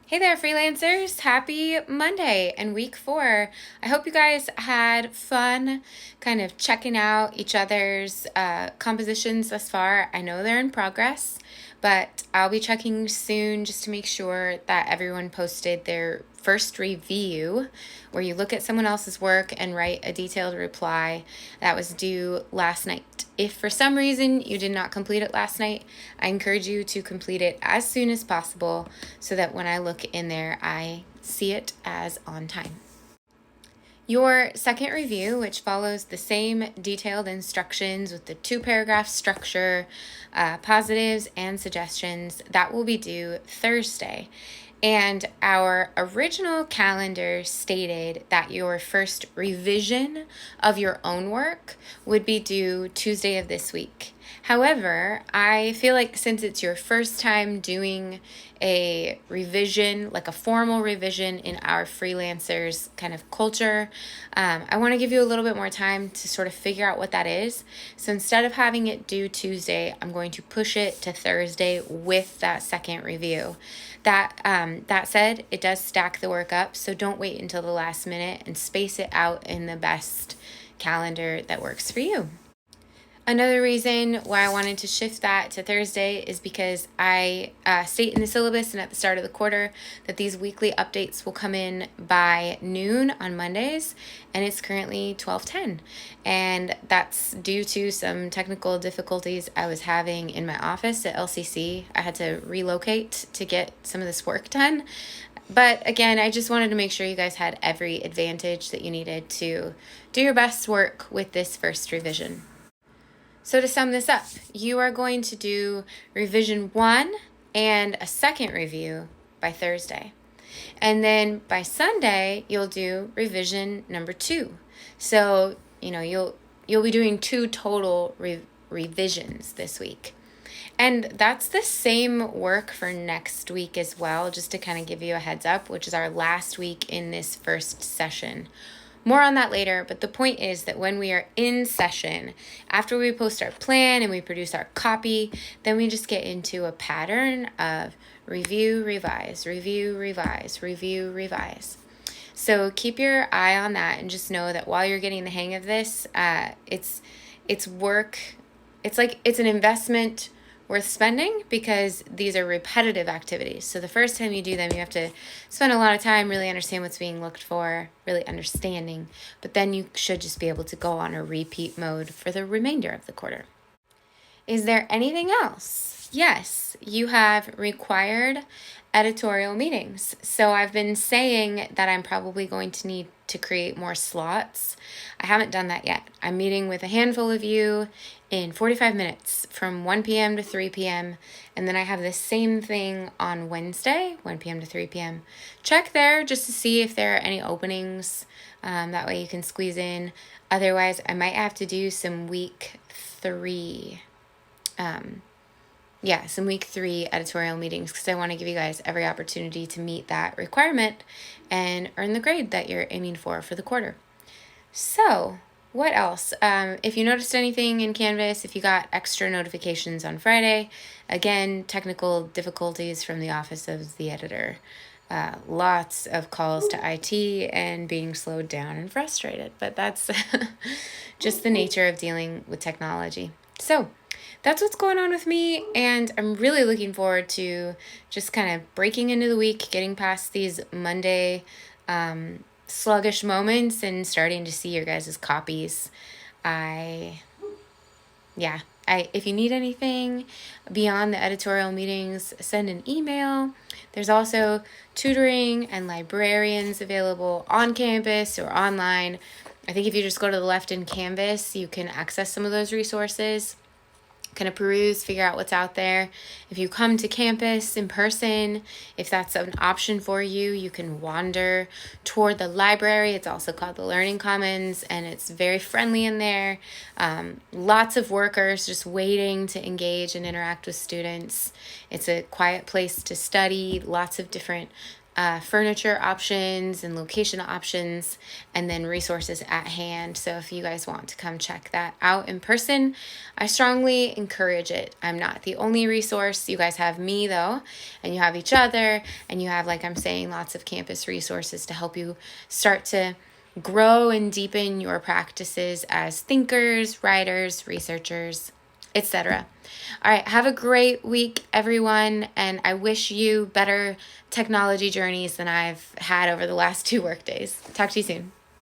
Hey there, freelancers. Happy Monday and week 4. I hope you guys had fun kind of checking out each other's compositions thus far. I know they're in progress, but I'll be checking soon just to make sure that everyone posted their first review, where you look at someone else's work and write a detailed reply. That was due last night. If for some reason you did not complete it last night, I encourage you to complete it as soon as possible so that when I look in there, I see it as on time. Your second review, which follows the same detailed instructions with the 2-paragraph structure, positives and suggestions, that will be due Thursday. And our original calendar stated that your first revision of your own work would be due Tuesday of this week. However, I feel like since it's your first time doing a revision, like a formal revision in our freelancers kind of culture, I want to give you a little bit more time to sort of figure out what that is. So instead of having it due Tuesday, I'm going to push it to Thursday with that second review. That said, it does stack the work up, so don't wait until the last minute and space it out in the best calendar that works for you. Another reason why I wanted to shift that to Thursday is because I state in the syllabus and at the start of the quarter that these weekly updates will come in by noon on Mondays, and it's currently 12:10. And that's due to some technical difficulties I was having in my office at LCC. I had to relocate to get some of this work done. But again, I just wanted to make sure you guys had every advantage that you needed to do your best work with this first revision. So to sum this up, you are going to do revision 1 and a second review by Thursday. And then by Sunday, you'll do revision number 2. So, you'll be doing 2 total revisions this week. And that's the same work for next week as well, just to kind of give you a heads up, which is our last week in this first session. More on that later, but the point is that when we are in session, after we post our plan and we produce our copy, then we just get into a pattern of review, revise, review, revise, review, revise. So keep your eye on that and just know that while you're getting the hang of this, it's work. It's like it's an investment worth spending because these are repetitive activities. So the first time you do them, you have to spend a lot of time, really understand what's being looked for, really understanding. But then you should just be able to go on a repeat mode for the remainder of the quarter. Is there anything else? Yes, you have required editorial meetings. So I've been saying that I'm probably going to need to create more slots. I haven't done that yet. I'm meeting with a handful of you in 45 minutes from 1 p.m. to 3 p.m. And then I have the same thing on Wednesday, 1 p.m. to 3 p.m. Check there just to see if there are any openings. That way you can squeeze in. Otherwise, I might have to do some week 3 some week 3 editorial meetings because I want to give you guys every opportunity to meet that requirement and earn the grade that you're aiming for the quarter. So, what else? If you noticed anything in Canvas, if you got extra notifications on Friday, again, technical difficulties from the office of the editor. Lots of calls to IT and being slowed down and frustrated, but that's just the nature of dealing with technology. So, that's what's going on with me, and I'm really looking forward to just kind of breaking into the week, getting past these Monday sluggish moments and starting to see your guys' copies. If you need anything beyond the editorial meetings, send an email. There's also tutoring and librarians available on campus or online. I think if you just go to the left in Canvas, you can access some of those resources. Kind of peruse, figure out what's out there. If you come to campus in person, if that's an option for you, you can wander toward the library. It's also called the Learning Commons, and it's very friendly in there. Lots of workers just waiting to engage and interact with students. It's a quiet place to study, lots of different furniture options and location options, and then resources at hand. So if you guys want to come check that out in person, I strongly encourage it. I'm not the only resource. You guys have me though, and you have each other, and you have, like I'm saying, lots of campus resources to help you start to grow and deepen your practices as thinkers, writers, researchers, etc. All right, have a great week, everyone, and I wish you better technology journeys than I've had over the last 2 work days. Talk to you soon.